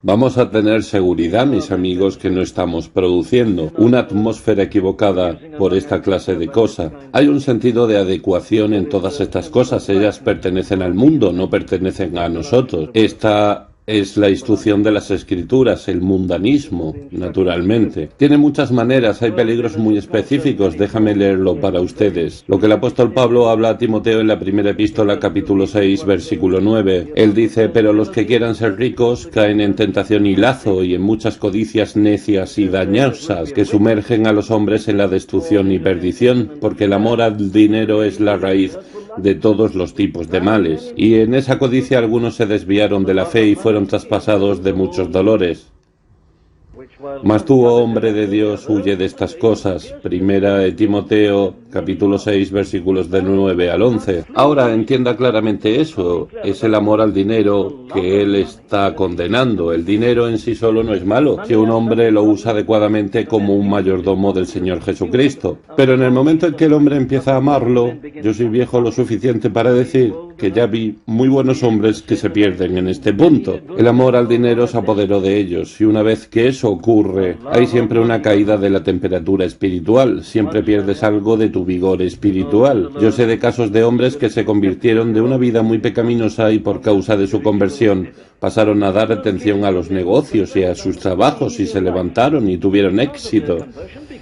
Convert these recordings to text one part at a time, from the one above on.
Vamos a tener seguridad, mis amigos, que no estamos produciendo una atmósfera equivocada por esta clase de cosas. Hay un sentido de adecuación en todas estas cosas. Ellas pertenecen al mundo, no pertenecen a nosotros. Esta es la instrucción de las Escrituras, el mundanismo, naturalmente. Tiene muchas maneras, hay peligros muy específicos, déjame leerlo para ustedes. Lo que el apóstol Pablo habla a Timoteo en la primera epístola, capítulo 6, versículo 9. Él dice, pero los que quieran ser ricos caen en tentación y lazo y en muchas codicias necias y dañosas que sumergen a los hombres en la destrucción y perdición, porque el amor al dinero es la raíz de todos los tipos de males. Y en esa codicia algunos se desviaron de la fe y fueron traspasados de muchos dolores. Mas tú, oh hombre de Dios, huye de estas cosas. Primera de Timoteo, capítulo 6, versículos del 9 al 11. Ahora entienda claramente eso. Es el amor al dinero que él está condenando. El dinero en sí solo no es malo, si un hombre lo usa adecuadamente como un mayordomo del Señor Jesucristo. Pero en el momento en que el hombre empieza a amarlo, yo soy viejo lo suficiente para decir que ya vi muy buenos hombres que se pierden en este punto. El amor al dinero se apoderó de ellos, y una vez que eso ocurre, hay siempre una caída de la temperatura espiritual, siempre pierdes algo de tu vigor espiritual. Yo sé de casos de hombres que se convirtieron de una vida muy pecaminosa y por causa de su conversión pasaron a dar atención a los negocios y a sus trabajos y se levantaron y tuvieron éxito.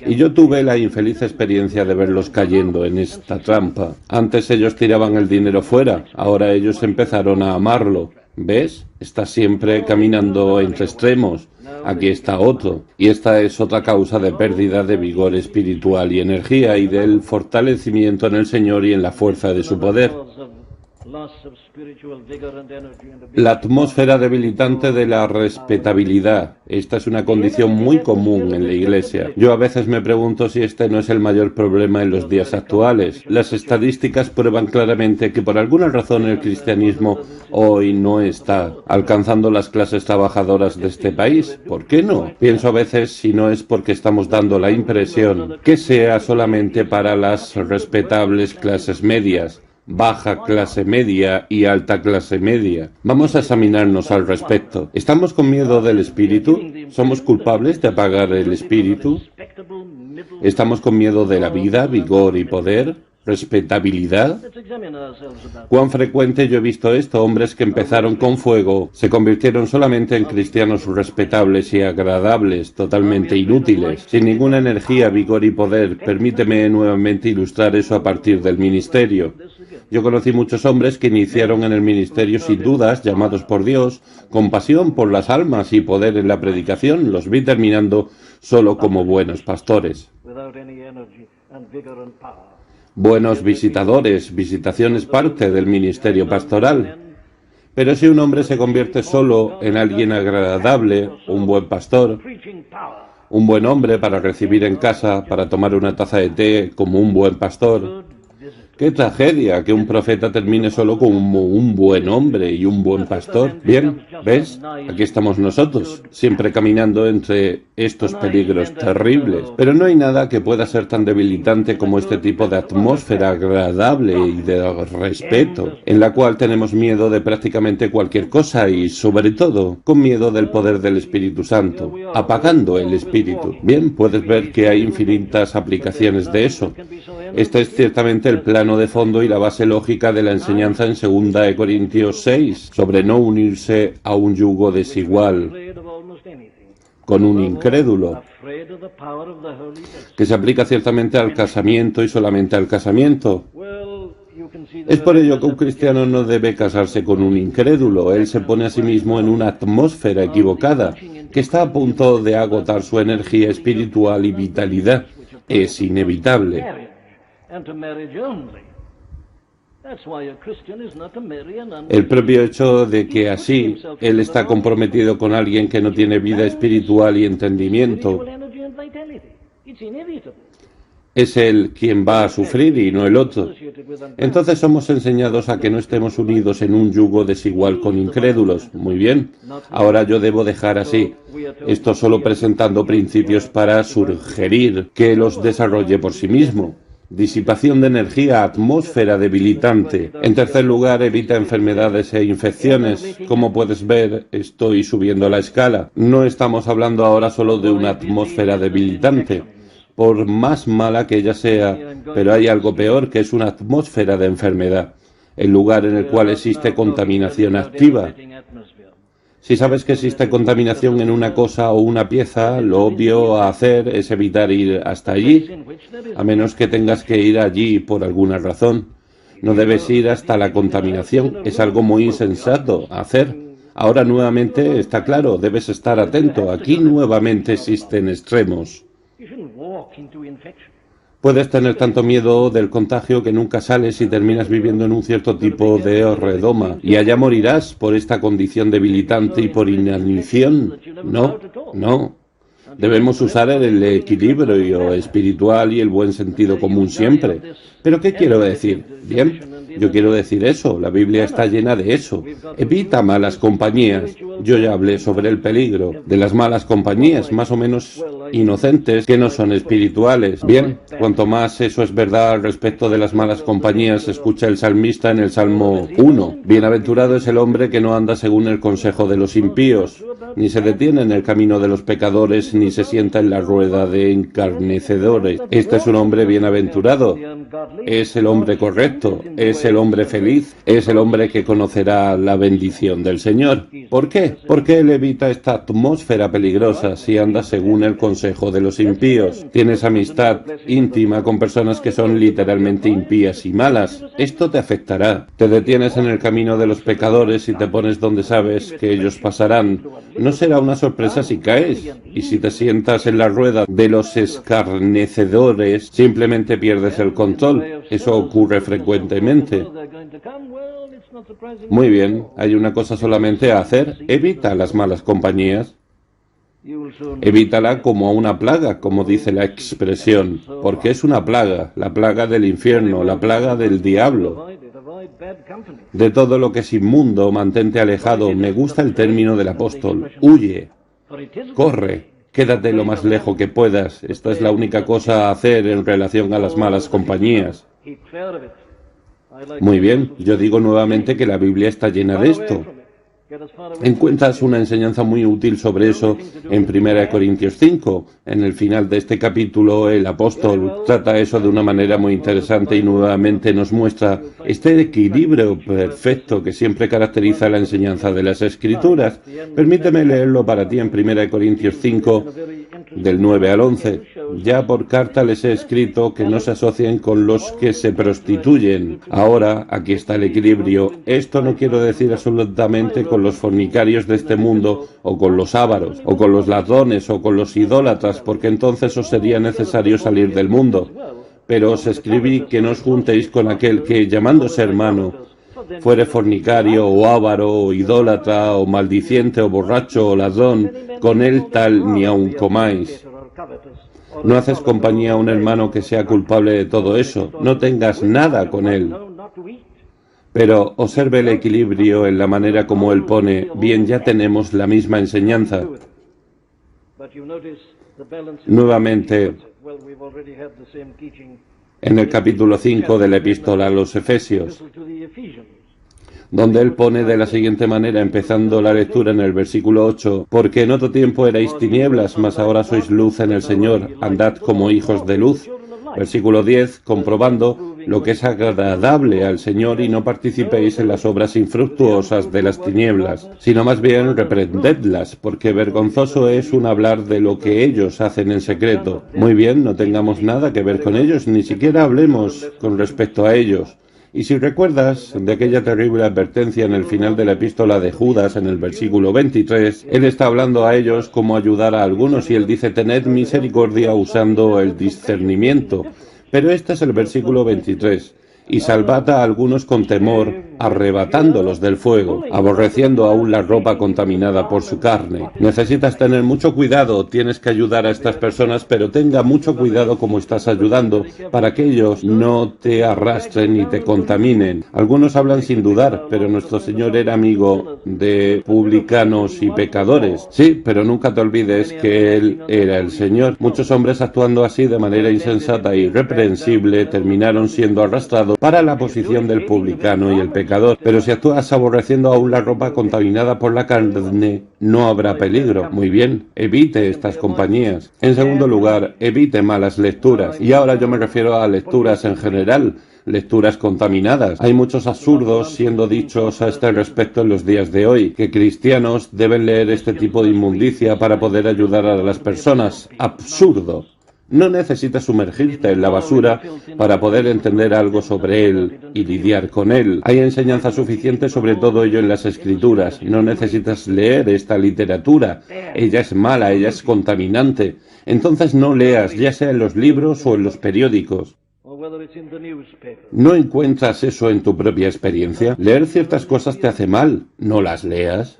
Y yo tuve la infeliz experiencia de verlos cayendo en esta trampa. Antes ellos tiraban el dinero fuera, ahora ellos empezaron a amarlo. ¿Ves? Está siempre caminando entre extremos. Aquí está otro. Y esta es otra causa de pérdida de vigor espiritual y energía y del fortalecimiento en el Señor y en la fuerza de su poder. La atmósfera debilitante de la respetabilidad. Esta es una condición muy común en la Iglesia. Yo a veces me pregunto si este no es el mayor problema en los días actuales. Las estadísticas prueban claramente que por alguna razón el cristianismo hoy no está alcanzando las clases trabajadoras de este país. ¿Por qué no? Pienso a veces si no es porque estamos dando la impresión que sea solamente para las respetables clases medias, baja clase media y alta clase media. Vamos a examinarnos al respecto. ¿Estamos con miedo del espíritu? ¿Somos culpables de apagar el espíritu? ¿Estamos con miedo de la vida, vigor y poder? ¿Respetabilidad? ¿Cuán frecuente yo he visto esto? Hombres que empezaron con fuego se convirtieron solamente en cristianos respetables y agradables, totalmente inútiles, sin ninguna energía, vigor y poder. Permíteme nuevamente ilustrar eso a partir del ministerio. Yo conocí muchos hombres que iniciaron en el ministerio sin dudas, llamados por Dios, con pasión por las almas y poder en la predicación. Los vi terminando solo como buenos pastores. Buenos visitadores, visitación es parte del ministerio pastoral. Pero si un hombre se convierte solo en alguien agradable, un buen pastor, un buen hombre para recibir en casa, para tomar una taza de té como un buen pastor, ¡qué tragedia que un profeta termine solo como un buen hombre y un buen pastor! Bien, ¿ves? Aquí estamos nosotros, siempre caminando entre estos peligros terribles. Pero no hay nada que pueda ser tan debilitante como este tipo de atmósfera agradable y de respeto, en la cual tenemos miedo de prácticamente cualquier cosa y, sobre todo, con miedo del poder del Espíritu Santo, apagando el Espíritu. Bien, puedes ver que hay infinitas aplicaciones de eso. Este es ciertamente el plano de fondo y la base lógica de la enseñanza en 2 Corintios 6, sobre no unirse a un yugo desigual con un incrédulo, que se aplica ciertamente al casamiento y solamente al casamiento. Es por ello que un cristiano no debe casarse con un incrédulo. Él se pone a sí mismo en una atmósfera equivocada, que está a punto de agotar su energía espiritual y vitalidad. Es inevitable. El propio hecho de que así él está comprometido con alguien que no tiene vida espiritual y entendimiento, es él quien va a sufrir y no el otro. Entonces somos enseñados a que no estemos unidos en un yugo desigual con incrédulos. Muy bien, ahora yo debo dejar así. Esto solo presentando principios para sugerir que los desarrolle por sí mismo. Disipación de energía, atmósfera debilitante. En tercer lugar, evita enfermedades e infecciones. Como puedes ver, estoy subiendo la escala. No estamos hablando ahora solo de una atmósfera debilitante, por más mala que ella sea, pero hay algo peor, que es una atmósfera de enfermedad, el lugar en el cual existe contaminación activa. Si sabes que existe contaminación en una cosa o una pieza, lo obvio a hacer es evitar ir hasta allí, a menos que tengas que ir allí por alguna razón. No debes ir hasta la contaminación, es algo muy insensato a hacer. Ahora nuevamente está claro, debes estar atento, aquí nuevamente existen extremos. Puedes tener tanto miedo del contagio que nunca sales y terminas viviendo en un cierto tipo de redoma. Y allá morirás por esta condición debilitante y por inanición. No, no. Debemos usar el equilibrio espiritual y el buen sentido común siempre. ¿Pero qué quiero decir? Bien, yo quiero decir eso. La Biblia está llena de eso. Evita malas compañías. Yo ya hablé sobre el peligro de las malas compañías, más o menos inocentes, que no son espirituales. Bien, cuanto más eso es verdad al respecto de las malas compañías, escucha el salmista en el Salmo 1. Bienaventurado es el hombre que no anda según el consejo de los impíos, ni se detiene en el camino de los pecadores, ni se sienta en la rueda de encarnecedores. Este es un hombre bienaventurado. Es el hombre correcto, es el hombre feliz, es el hombre que conocerá la bendición del Señor. ¿Por qué? Porque él evita esta atmósfera peligrosa si anda según el consejo de los impíos. Tienes amistad íntima con personas que son literalmente impías y malas. Esto te afectará. Te detienes en el camino de los pecadores y te pones donde sabes que ellos pasarán. No será una sorpresa si caes. Y si te sientas en la rueda de los escarnecedores, simplemente pierdes el control. Eso ocurre frecuentemente. Muy bien, hay una cosa solamente a hacer. Evita las malas compañías. Evítala como a una plaga, como dice la expresión, porque es una plaga, la plaga del infierno, la plaga del diablo. De todo lo que es inmundo, mantente alejado. Me gusta el término del apóstol. Huye, corre, quédate lo más lejos que puedas. Esta es la única cosa a hacer en relación a las malas compañías. Muy bien, yo digo nuevamente que la Biblia está llena de esto. Encuentras una enseñanza muy útil sobre eso en 1 Corintios 5. En el final de este capítulo, el apóstol trata eso de una manera muy interesante y nuevamente nos muestra este equilibrio perfecto que siempre caracteriza la enseñanza de las Escrituras. Permíteme leerlo para ti en 1 Corintios 5, del 9 al 11. Ya por carta les he escrito que no se asocien con los que se prostituyen. Ahora, aquí está el equilibrio. Esto no quiero decir absolutamente con los fornicarios de este mundo, o con los ávaros, o con los ladrones, o con los idólatras, porque entonces os sería necesario salir del mundo. Pero os escribí que no os juntéis con aquel que, llamándose hermano, fuere fornicario, o ávaro, o idólatra, o maldiciente, o borracho, o ladrón, con él tal ni aun comáis. No haces compañía a un hermano que sea culpable de todo eso, no tengas nada con él. Pero observe el equilibrio en la manera como él pone, bien, ya tenemos la misma enseñanza. Nuevamente, en el capítulo 5 de la epístola a los Efesios, donde él pone de la siguiente manera, empezando la lectura en el versículo 8, porque en otro tiempo erais tinieblas, mas ahora sois luz en el Señor, andad como hijos de luz. Versículo 10, comprobando lo que es agradable al Señor y no participéis en las obras infructuosas de las tinieblas, sino más bien reprendedlas, porque vergonzoso es un hablar de lo que ellos hacen en secreto. Muy bien, no tengamos nada que ver con ellos, ni siquiera hablemos con respecto a ellos. Y si recuerdas de aquella terrible advertencia en el final de la epístola de Judas, en el versículo 23, él está hablando a ellos cómo ayudar a algunos y él dice, tened misericordia usando el discernimiento. Pero este es el versículo 23. Y salvad a algunos con temor, arrebatándolos del fuego, aborreciendo aún la ropa contaminada por su carne. Necesitas tener mucho cuidado, tienes que ayudar a estas personas, pero tenga mucho cuidado como estás ayudando para que ellos no te arrastren ni te contaminen. Algunos hablan sin dudar, pero nuestro Señor era amigo de publicanos y pecadores. Sí, pero nunca te olvides que Él era el Señor. Muchos hombres actuando así de manera insensata e irreprensible terminaron siendo arrastrados para la posición del publicano y el pecador. Pero si actúas aborreciendo aún la ropa contaminada por la carne, no habrá peligro. Muy bien, evite estas compañías. En segundo lugar, evite malas lecturas. Y ahora yo me refiero a lecturas en general. Lecturas contaminadas. Hay muchos absurdos siendo dichos a este respecto en los días de hoy, que cristianos deben leer este tipo de inmundicia para poder ayudar a las personas. Absurdo. No necesitas sumergirte en la basura para poder entender algo sobre él y lidiar con él. Hay enseñanza suficiente sobre todo ello en las Escrituras. No necesitas leer esta literatura. Ella es mala, ella es contaminante. Entonces no leas, ya sea en los libros o en los periódicos. ¿No encuentras eso en tu propia experiencia? Leer ciertas cosas te hace mal, no las leas.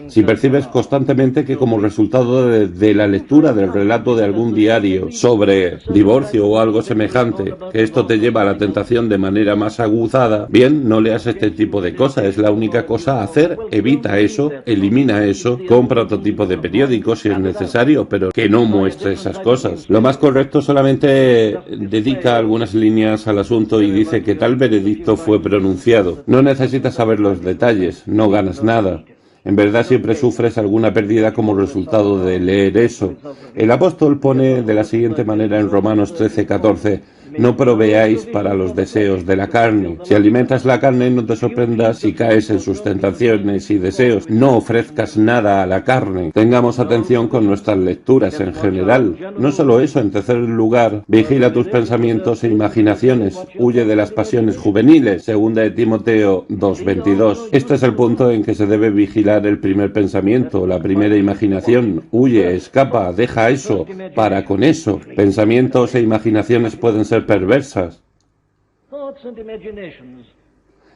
Si percibes constantemente que como resultado de la lectura del relato de algún diario sobre divorcio o algo semejante, que esto te lleva a la tentación de manera más aguzada, bien, no leas este tipo de cosas, es la única cosa a hacer, evita eso, elimina eso, compra otro tipo de periódico si es necesario, pero que no muestre esas cosas. Lo más correcto solamente dedica algunas líneas al asunto y dice que tal veredicto fue pronunciado. No necesitas saber los detalles, no ganas nada. En verdad siempre sufres alguna pérdida como resultado de leer eso. El apóstol pone de la siguiente manera en Romanos 13:14: no proveáis para los deseos de la carne. Si alimentas la carne, no te sorprendas si caes en sus tentaciones y deseos. No ofrezcas nada a la carne. Tengamos atención con nuestras lecturas en general. No solo eso, en tercer lugar, vigila tus pensamientos e imaginaciones. Huye de las pasiones juveniles. Segunda de Timoteo 2:22. Este es el punto en que se debe vigilar el primer pensamiento, la primera imaginación. Huye, escapa, deja eso, para con eso. Pensamientos e imaginaciones pueden ser perversas.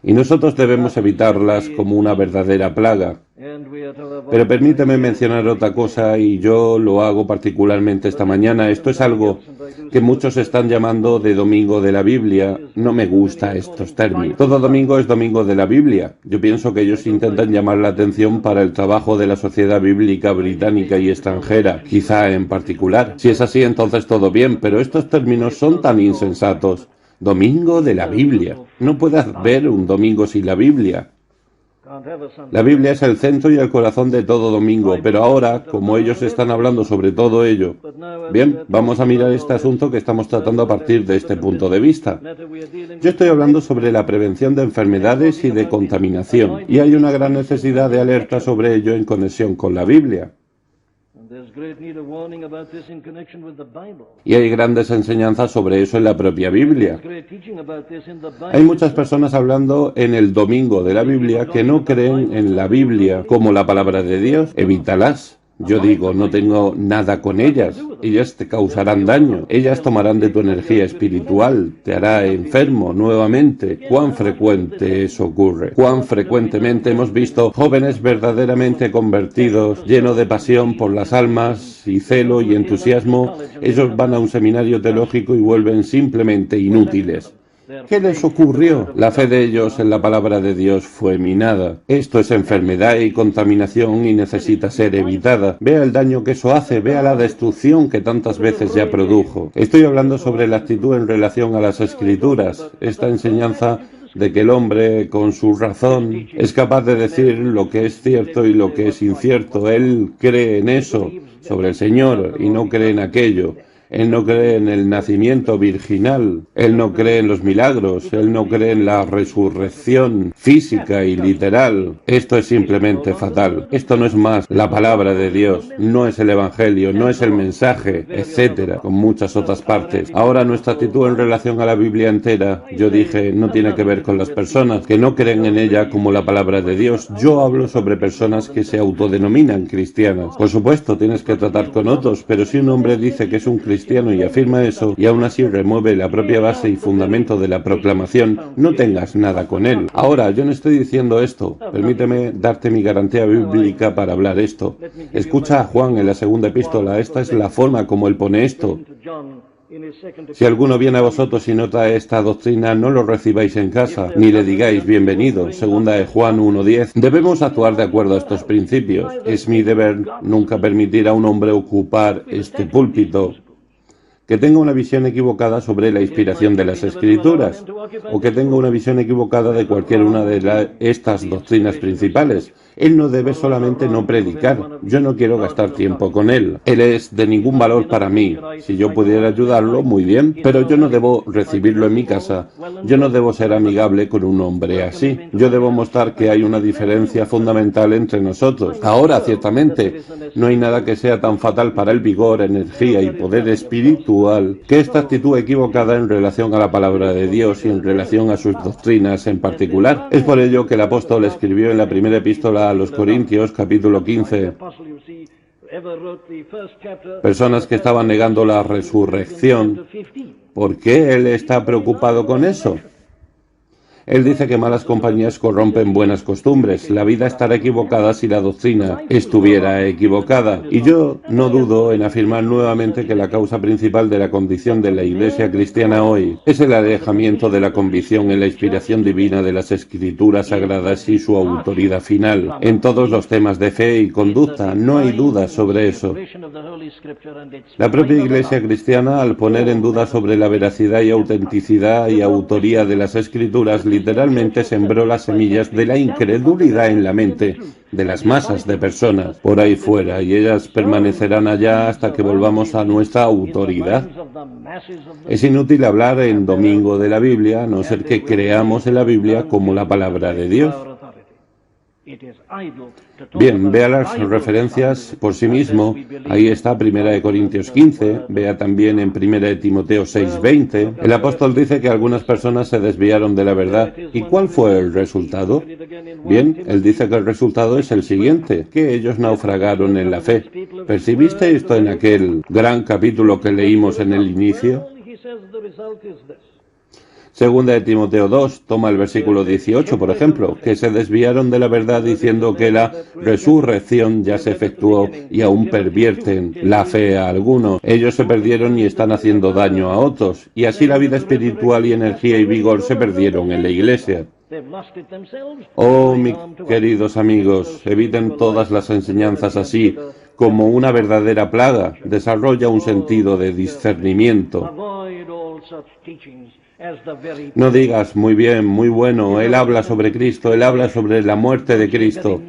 Y nosotros debemos evitarlas como una verdadera plaga. Pero permíteme mencionar otra cosa, y yo lo hago particularmente esta mañana. Esto es algo que muchos están llamando de domingo de la Biblia. No me gustan estos términos. Todo domingo es domingo de la Biblia. Yo pienso que ellos intentan llamar la atención para el trabajo de la Sociedad Bíblica Británica y extranjera, quizá en particular. Si es así, entonces todo bien, pero estos términos son tan insensatos. Domingo de la Biblia. No puedes ver un domingo sin la Biblia. La Biblia es el centro y el corazón de todo domingo, pero ahora, como ellos están hablando sobre todo ello, bien, vamos a mirar este asunto que estamos tratando a partir de este punto de vista. Yo estoy hablando sobre la prevención de enfermedades y de contaminación, y hay una gran necesidad de alerta sobre ello en conexión con la Biblia. Y hay grandes enseñanzas sobre eso en la propia Biblia. Hay muchas personas hablando en el domingo de la Biblia que no creen en la Biblia como la palabra de Dios. Evítalas. Yo digo, no tengo nada con ellas. Ellas te causarán daño. Ellas tomarán de tu energía espiritual. Te hará enfermo nuevamente. ¿Cuán frecuente eso ocurre? ¿Cuán frecuentemente hemos visto jóvenes verdaderamente convertidos, llenos de pasión por las almas y celo y entusiasmo? Ellos van a un seminario teológico y vuelven simplemente inútiles. ¿Qué les ocurrió? La fe de ellos en la palabra de Dios fue minada. Esto es enfermedad y contaminación y necesita ser evitada. Vea el daño que eso hace, vea la destrucción que tantas veces ya produjo. Estoy hablando sobre la actitud en relación a las Escrituras. Esta enseñanza de que el hombre, con su razón, es capaz de decir lo que es cierto y lo que es incierto. Él cree en eso, sobre el Señor, y no cree en aquello. Él no cree en el nacimiento virginal, él no cree en los milagros, él no cree en la resurrección física y literal. Esto es simplemente fatal. Esto no es más la palabra de Dios, no es el Evangelio, no es el mensaje, etcétera, con muchas otras partes. Ahora nuestra actitud en relación a la Biblia entera, yo dije, no tiene que ver con las personas que no creen en ella como la palabra de Dios. Yo hablo sobre personas que se autodenominan cristianas. Por supuesto, tienes que tratar con otros, pero si un hombre dice que es un cristiano, cristiano y afirma eso, y aún así remueve la propia base y fundamento de la proclamación, no tengas nada con él. Ahora, yo no estoy diciendo esto. Permíteme darte mi garantía bíblica para hablar esto. Escucha a Juan en la segunda epístola. Esta es la forma como él pone esto. Si alguno viene a vosotros y no trae esta doctrina, no lo recibáis en casa, ni le digáis bienvenido. Segunda de Juan 1:10. Debemos actuar de acuerdo a estos principios. Es mi deber nunca permitir a un hombre ocupar este púlpito que tenga una visión equivocada sobre la inspiración de las Escrituras, o que tenga una visión equivocada de cualquier una de estas doctrinas principales. Él no debe solamente no predicar. Yo no quiero gastar tiempo con él. Él es de ningún valor para mí. Si yo pudiera ayudarlo, muy bien, pero yo no debo recibirlo en mi casa. Yo no debo ser amigable con un hombre así. Yo debo mostrar que hay una diferencia fundamental entre nosotros. Ahora, ciertamente, no hay nada que sea tan fatal para el vigor, energía y poder espiritual que esta actitud equivocada en relación a la palabra de Dios y en relación a sus doctrinas en particular. Es por ello que el apóstol escribió en la primera epístola a los Corintios, capítulo 15, personas que estaban negando la resurrección. ¿Por qué él está preocupado con eso? Él dice que malas compañías corrompen buenas costumbres. La vida estará equivocada si la doctrina estuviera equivocada. Y yo no dudo en afirmar nuevamente que la causa principal de la condición de la Iglesia cristiana hoy es el alejamiento de la convicción en la inspiración divina de las Escrituras sagradas y su autoridad final en todos los temas de fe y conducta. No hay duda sobre eso. La propia Iglesia cristiana, al poner en duda sobre la veracidad y autenticidad y autoría de las Escrituras, literalmente sembró las semillas de la incredulidad en la mente de las masas de personas por ahí fuera, y ellas permanecerán allá hasta que volvamos a nuestra autoridad. Es inútil hablar en domingo de la Biblia, a no ser que creamos en la Biblia como la palabra de Dios. Bien, vea las referencias por sí mismo. Ahí está 1 Corintios 15, vea también en 1 Timoteo 6:20. El apóstol dice que algunas personas se desviaron de la verdad. ¿Y cuál fue el resultado? Bien, él dice que el resultado es el siguiente, que ellos naufragaron en la fe. ¿Percibiste esto en aquel gran capítulo que leímos en el inicio? Segunda de Timoteo 2, toma el versículo 18, por ejemplo, que se desviaron de la verdad diciendo que la resurrección ya se efectuó y aún pervierten la fe a algunos. Ellos se perdieron y están haciendo daño a otros, y así la vida espiritual y energía y vigor se perdieron en la Iglesia. Oh, mis queridos amigos, eviten todas las enseñanzas así, como una verdadera plaga. Desarrolla un sentido de discernimiento. No digas, muy bien, muy bueno, él habla sobre Cristo, él habla sobre la muerte de Cristo.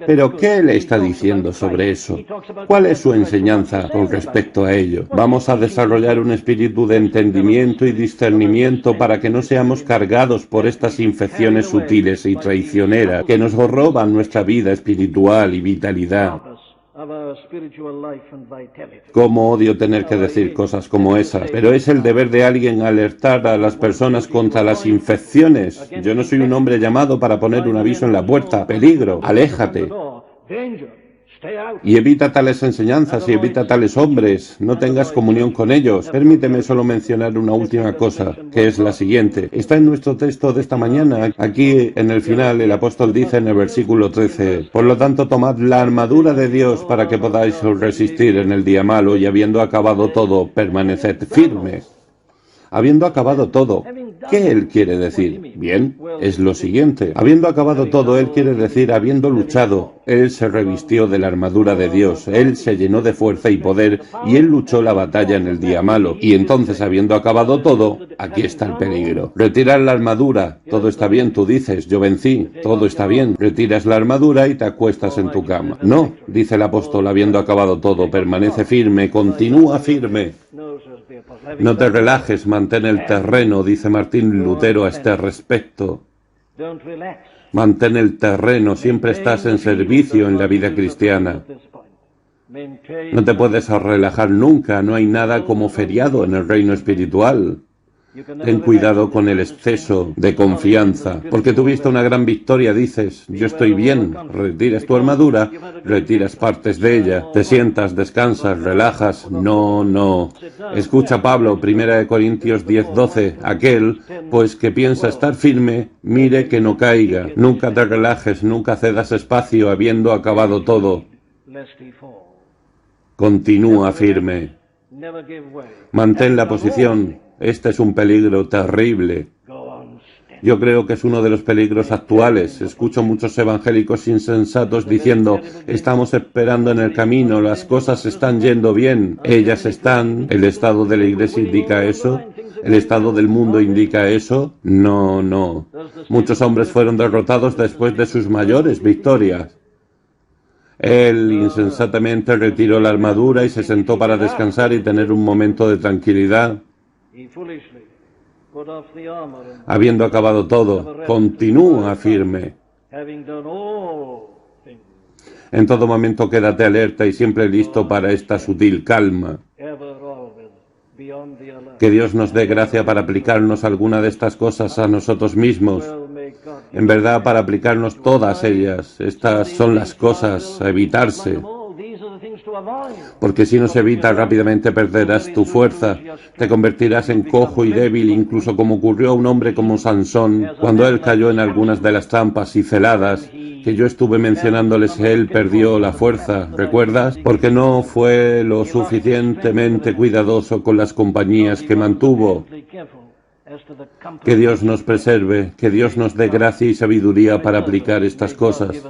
Pero, ¿qué le está diciendo sobre eso? ¿Cuál es su enseñanza con respecto a ello? Vamos a desarrollar un espíritu de entendimiento y discernimiento para que no seamos cargados por estas infecciones sutiles y traicioneras que nos roban nuestra vida espiritual y vitalidad. Cómo odio tener que decir cosas como esas, pero es el deber de alguien alertar a las personas contra las infecciones. Yo no soy un hombre llamado para poner un aviso en la puerta. Peligro, aléjate. Y evita tales enseñanzas y evita tales hombres. No tengas comunión con ellos. Permíteme solo mencionar una última cosa, que es la siguiente. Está en nuestro texto de esta mañana. Aquí en el final el apóstol dice en el versículo 13: por lo tanto, tomad la armadura de Dios para que podáis resistir en el día malo, y habiendo acabado todo, permaneced firmes. Habiendo acabado todo, ¿qué él quiere decir? Bien, es lo siguiente. Habiendo acabado todo, él quiere decir, habiendo luchado, él se revistió de la armadura de Dios, él se llenó de fuerza y poder, y él luchó la batalla en el día malo. Y entonces, habiendo acabado todo, aquí está el peligro. Retirar la armadura, todo está bien, tú dices, yo vencí, todo está bien. Retiras la armadura y te acuestas en tu cama. No, dice el apóstol, habiendo acabado todo, permanece firme, continúa firme. No te relajes, mantén el terreno, dice Martín Lutero a este respecto. Mantén el terreno, siempre estás en servicio en la vida cristiana. No te puedes relajar nunca, no hay nada como feriado en el reino espiritual. Ten cuidado con el exceso de confianza, porque tuviste una gran victoria, dices, yo estoy bien, retiras tu armadura, retiras partes de ella, te sientas, descansas, relajas, no, no. Escucha Pablo, 1 Corintios 10:12, aquel, pues que piensa estar firme, mire que no caiga, nunca te relajes, nunca cedas espacio habiendo acabado todo. Continúa firme. Mantén la posición. Este es un peligro terrible. Yo creo que es uno de los peligros actuales. Escucho muchos evangélicos insensatos diciendo, estamos esperando en el camino, las cosas están yendo bien, ellas están. ¿El estado de la iglesia indica eso? ¿El estado del mundo indica eso? No, no. Muchos hombres fueron derrotados después de sus mayores victorias. Él insensatamente retiró la armadura y se sentó para descansar y tener un momento de tranquilidad. Habiendo acabado todo, continúa firme. En todo momento quédate alerta y siempre listo para esta sutil calma. Que Dios nos dé gracia para aplicarnos alguna de estas cosas a nosotros mismos. En verdad, para aplicarnos todas ellas. Estas son las cosas a evitarse. Porque si no se evita, rápidamente perderás tu fuerza, te convertirás en cojo y débil, incluso como ocurrió a un hombre como Sansón, cuando él cayó en algunas de las trampas y celadas que yo estuve mencionándoles, él perdió la fuerza, ¿recuerdas? Porque no fue lo suficientemente cuidadoso con las compañías que mantuvo. Que Dios nos preserve, que Dios nos dé gracia y sabiduría para aplicar estas cosas.